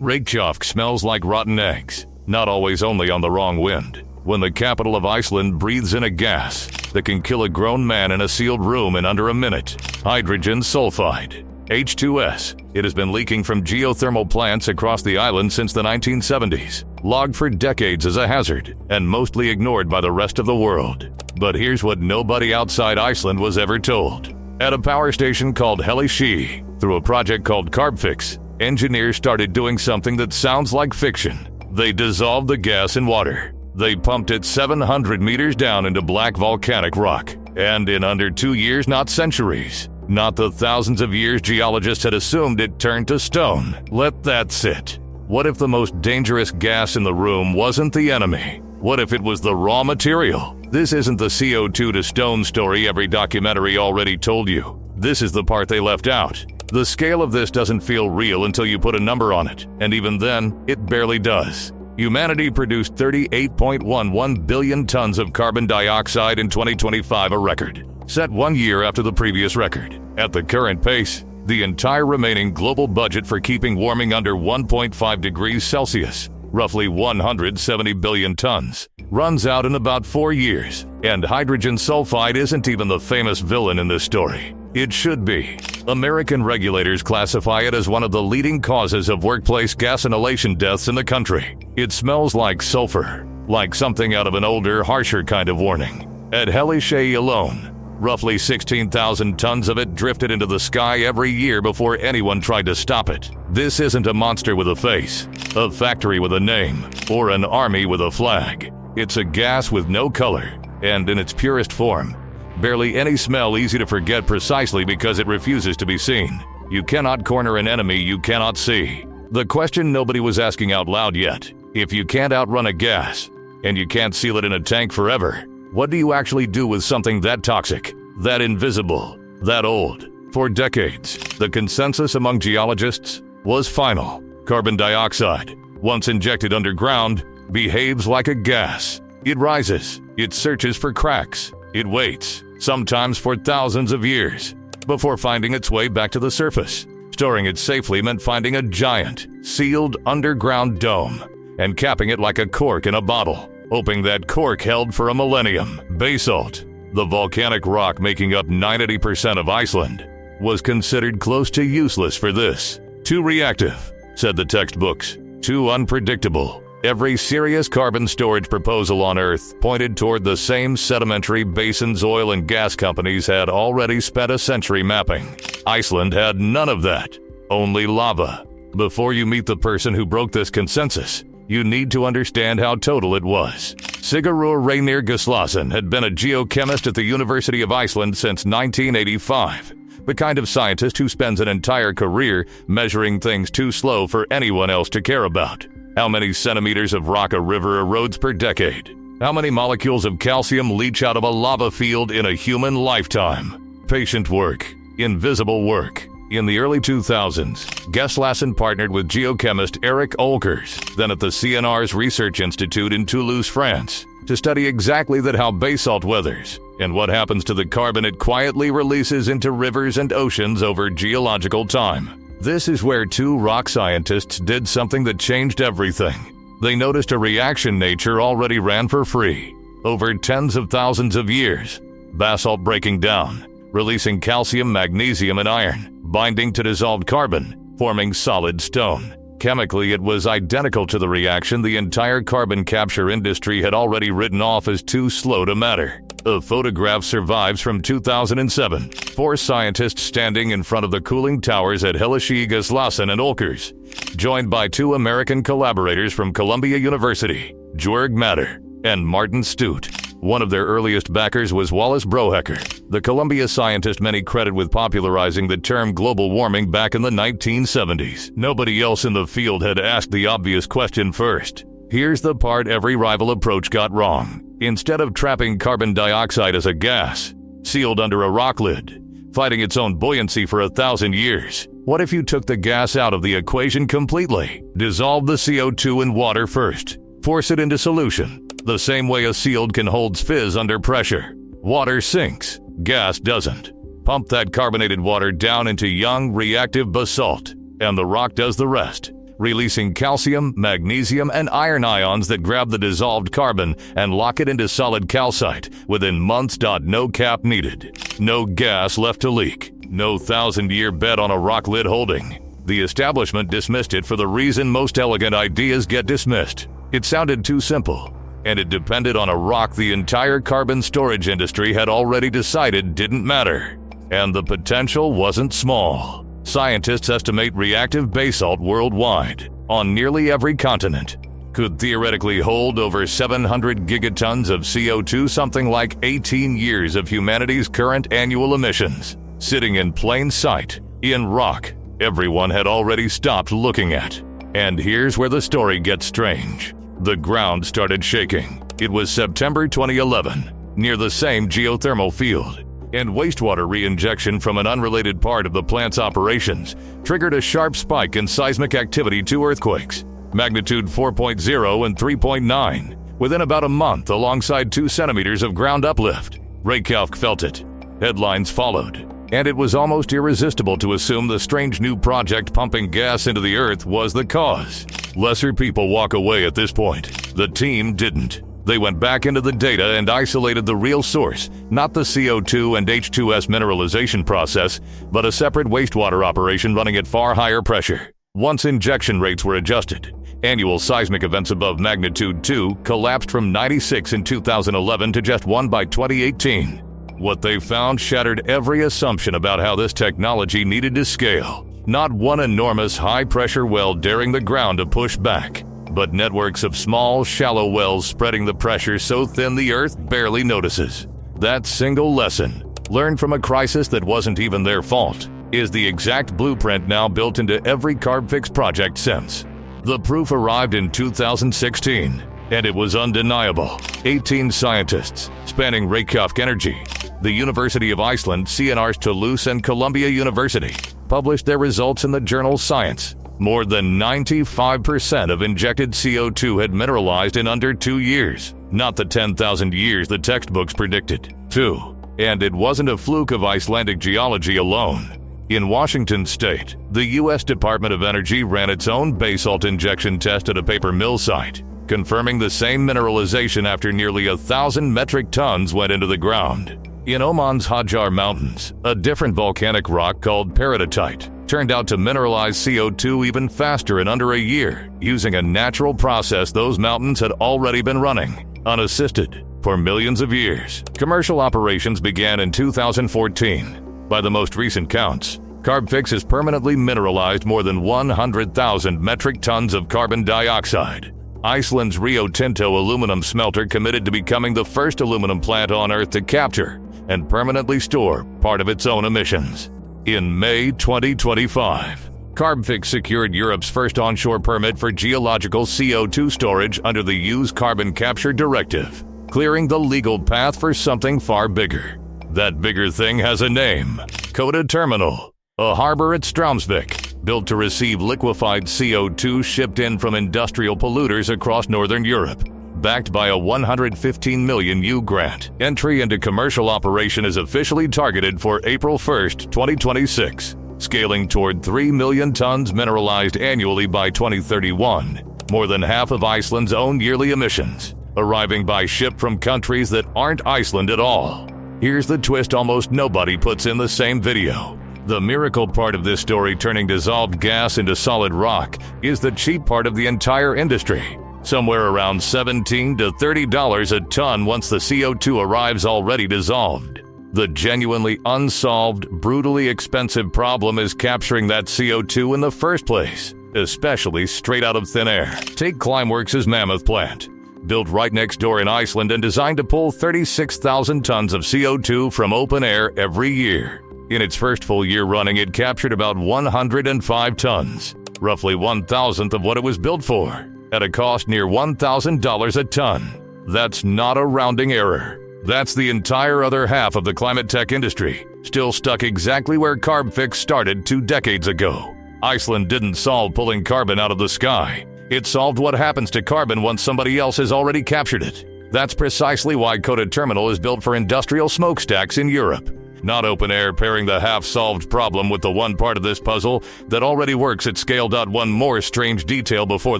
Reykjavik smells like rotten eggs, not always only on the wrong wind. When the capital of Iceland breathes in a gas that can kill a grown man in a sealed room in under a minute. Hydrogen sulfide, H2S. It has been leaking from geothermal plants across the island since the 1970s. Logged for decades as a hazard and mostly ignored by the rest of the world. But here's what nobody outside Iceland was ever told. At a power station called Heli-C, through a project called Carbfix, engineers started doing something that sounds like fiction. They dissolved the gas in water. They pumped it 700 meters down into black volcanic rock. And in under 2 years, not centuries, not the thousands of years geologists had assumed, it turned to stone. Let that sit. What if the most dangerous gas in the room wasn't the enemy? What if it was the raw material? This isn't the CO2 to stone story every documentary already told you. This is the part they left out. The scale of this doesn't feel real until you put a number on it, and even then, it barely does. Humanity produced 38.11 billion tons of carbon dioxide in 2025, a record, set 1 year after the previous record. At the current pace, the entire remaining global budget for keeping warming under 1.5 degrees Celsius, roughly 170 billion tons, runs out in about 4 years. And hydrogen sulfide isn't even the famous villain in this story. It should be. American regulators classify it as one of the leading causes of workplace gas inhalation deaths in the country. It smells like sulfur, like something out of an older, harsher kind of warning. At Hellisheiði alone, roughly 16,000 tons of it drifted into the sky every year before anyone tried to stop it. This isn't a monster with a face, a factory with a name, or an army with a flag. It's a gas with no color, and in its purest form, barely any smell, easy to forget precisely because it refuses to be seen. You cannot corner an enemy you cannot see. The question nobody was asking out loud yet: if you can't outrun a gas, and you can't seal it in a tank forever, what do you actually do with something that toxic, that invisible, that old? For decades, the consensus among geologists was final. Carbon dioxide, once injected underground, behaves like a gas. It rises, it searches for cracks, it waits, sometimes for thousands of years, before finding its way back to the surface. Storing it safely meant finding a giant, sealed underground dome and capping it like a cork in a bottle, hoping that cork held for a millennium. Basalt, the volcanic rock making up 90% of Iceland, was considered close to useless for this. Too reactive, said the textbooks. Too unpredictable. Every serious carbon storage proposal on Earth pointed toward the same sedimentary basins oil and gas companies had already spent a century mapping. Iceland had none of that, only lava. Before you meet the person who broke this consensus, you need to understand how total it was. Sigurður Reynir Gislason had been a geochemist at the University of Iceland since 1985, the kind of scientist who spends an entire career measuring things too slow for anyone else to care about. How many centimeters of rock a river erodes per decade? How many molecules of calcium leach out of a lava field in a human lifetime? Patient work, invisible work. In the early 2000s, Gislason partnered with geochemist Eric Olkers, then at the CNR's Research Institute in Toulouse, France, to study exactly that: how basalt weathers and what happens to the carbon it quietly releases into rivers and oceans over geological time. This is where two rock scientists did something that changed everything. They noticed a reaction nature already ran for free over tens of thousands of years. Basalt breaking down, releasing calcium, magnesium, and iron, binding to dissolved carbon, forming solid stone. Chemically, it was identical to the reaction the entire carbon capture industry had already written off as too slow to matter. A photograph survives from 2007. 4 scientists standing in front of the cooling towers at Hellisheiði, Gislason and Olkers, joined by 2 American collaborators from Columbia University, Jörg Matter and Martin Stute. One of their earliest backers was Wallace Brohecker, the Columbia scientist many credit with popularizing the term global warming back in the 1970s. Nobody else in the field had asked the obvious question first. Here's the part every rival approach got wrong. Instead of trapping carbon dioxide as a gas, sealed under a rock lid, fighting its own buoyancy for 1,000 years, what if you took the gas out of the equation completely? Dissolve the CO2 in water first, force it into solution, the same way a sealed can hold fizz under pressure. Water sinks, gas doesn't. Pump that carbonated water down into young, reactive basalt, and the rock does the rest. releasing calcium, magnesium, and iron ions that grab the dissolved carbon and lock it into solid calcite within months. No cap needed. No gas left to leak. No 1,000-year bet on a rock lid holding. The establishment dismissed it for the reason most elegant ideas get dismissed. It sounded too simple, and it depended on a rock the entire carbon storage industry had already decided didn't matter. And the potential wasn't small. Scientists estimate reactive basalt worldwide, on nearly every continent, could theoretically hold over 700 gigatons of CO2, something like 18 years of humanity's current annual emissions, sitting in plain sight, in rock everyone had already stopped looking at. And here's where the story gets strange. The ground started shaking. It was September 2011, near the same geothermal field, and wastewater re-injection from an unrelated part of the plant's operations triggered a sharp spike in seismic activity. 2 earthquakes, magnitude 4.0 and 3.9, within about a month, alongside 2 centimeters of ground uplift. Reykjavik felt it. Headlines followed, and it was almost irresistible to assume the strange new project pumping gas into the earth was the cause. Lesser people walk away at this point. The team didn't. They went back into the data and isolated the real source, not the CO2 and H2S mineralization process, but a separate wastewater operation running at far higher pressure. Once injection rates were adjusted, annual seismic events above magnitude 2 collapsed from 96 in 2011 to just 1 by 2018. What they found shattered every assumption about how this technology needed to scale. Not one enormous high-pressure well daring the ground to push back, but networks of small, shallow wells spreading the pressure so thin the earth barely notices. That single lesson, learned from a crisis that wasn't even their fault, is the exact blueprint now built into every Carbfix project since. The proof arrived in 2016, and it was undeniable. 18 scientists, spanning Reykjavik Energy, the University of Iceland, CNR's Toulouse, and Columbia University, published their results in the journal Science. More than 95% of injected CO2 had mineralized in under 2 years, not the 10,000 years the textbooks predicted. 2. And it wasn't a fluke of Icelandic geology alone. In Washington state, the U.S. Department of Energy ran its own basalt injection test at a paper mill site, confirming the same mineralization after nearly 1,000 metric tons went into the ground. In Oman's Hajar Mountains, a different volcanic rock called peridotite turned out to mineralize CO2 even faster in under a year, using a natural process those mountains had already been running, unassisted, for millions of years. Commercial operations began in 2014. By the most recent counts, Carbfix has permanently mineralized more than 100,000 metric tons of carbon dioxide. Iceland's Rio Tinto aluminum smelter committed to becoming the first aluminum plant on Earth to capture and permanently store part of its own emissions. In May 2025, Carbfix secured Europe's first onshore permit for geological CO2 storage under the Use Carbon Capture Directive, clearing the legal path for something far bigger. That bigger thing has a name: Coda Terminal, a harbor at Straumsvik, built to receive liquefied CO2 shipped in from industrial polluters across northern Europe. Backed by a $115 million grant, entry into commercial operation is officially targeted for April 1, 2026, scaling toward 3 million tons mineralized annually by 2031, more than half of Iceland's own yearly emissions, arriving by ship from countries that aren't Iceland at all. Here's the twist almost nobody puts in the same video. The miracle part of this story, turning dissolved gas into solid rock, is the cheap part of the entire industry. Somewhere around $17 to $30 a ton once the CO2 arrives already dissolved. The genuinely unsolved, brutally expensive problem is capturing that CO2 in the first place, especially straight out of thin air. Take Climeworks' Mammoth plant, built right next door in Iceland and designed to pull 36,000 tons of CO2 from open air every year. In its first full year running, it captured about 105 tons, roughly 1,000th of what it was built for, at a cost near $1,000 a ton. That's not a rounding error. That's the entire other half of the climate tech industry, still stuck exactly where Carbfix started 2 decades ago. Iceland didn't solve pulling carbon out of the sky. It solved what happens to carbon once somebody else has already captured it. That's precisely why Coda Terminal is built for industrial smokestacks in Europe. not open air pairing the half-solved problem with the one part of this puzzle that already works at scale. One more strange detail before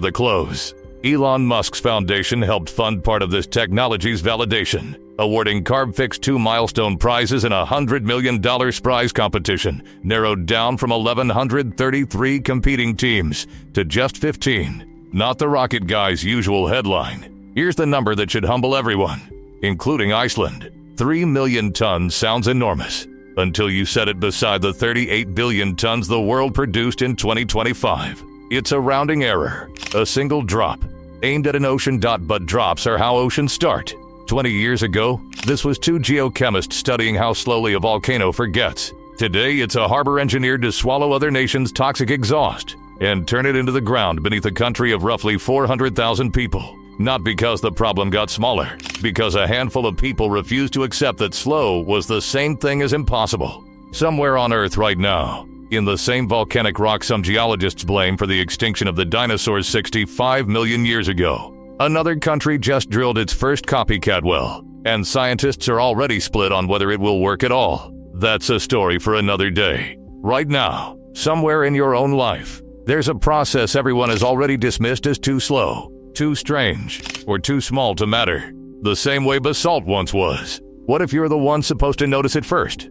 the close. Elon Musk's foundation helped fund part of this technology's validation, awarding Carbfix 2 milestone prizes in a $100 million XPRIZE competition, narrowed down from 1,133 competing teams to just 15. Not the rocket guy's usual headline. Here's the number that should humble everyone, including Iceland. 3 million tons sounds enormous, until you set it beside the 38 billion tons the world produced in 2025. It's a rounding error, a single drop, aimed at an ocean. But drops are how oceans start. 20 years ago, this was two geochemists studying how slowly a volcano forgets. Today, it's a harbor engineered to swallow other nations' toxic exhaust and turn it into the ground beneath a country of roughly 400,000 people. Not because the problem got smaller, because a handful of people refused to accept that slow was the same thing as impossible. Somewhere on Earth right now, in the same volcanic rock some geologists blame for the extinction of the dinosaurs 65 million years ago, another country just drilled its first copycat well, and scientists are already split on whether it will work at all. That's a story for another day. Right now, somewhere in your own life, there's a process everyone has already dismissed as too slow, too strange, or too small to matter. The same way basalt once was. What if you're the one supposed to notice it first?